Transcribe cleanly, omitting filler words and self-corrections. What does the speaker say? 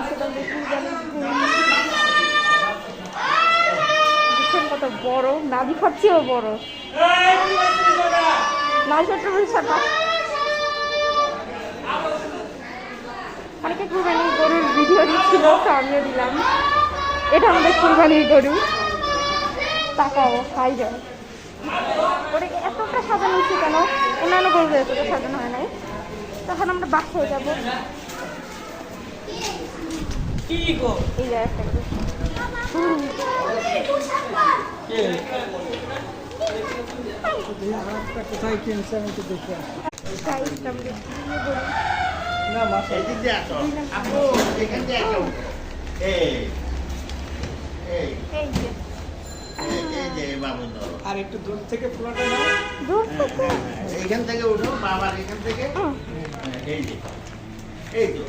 সেটা দেখুন দেখছেন কত বড়, নাভি খাচ্ছেও বড়। অনেকে কুরবানির গরুর ভিডিও দিচ্ছিল, তো আমিও দিলাম। এটা আমাদের কুরবানির গরু। তাকাও খাই যায় ওরে, এতটা সাজানো হচ্ছে কেন? অন্যান্য গরু এতটা সাজানো হয় নাই। তখন আমরা বাসায় যাবো। এই যে একটা গরু। কোথায় কিনছে আমি তো দেখি সাইজটা আমরা দিয়ে বলি। না মাসা এদিক দিয়ে আসো। আপু, এখান দিয়ে আসো। এই এই যে এই যে বাবু ধরো। আর একটু দূর থেকে পুরোটা নাও। দূর থেকে এইখান থেকে উঠো, বাবার এখান থেকে। এই যে, এই তো।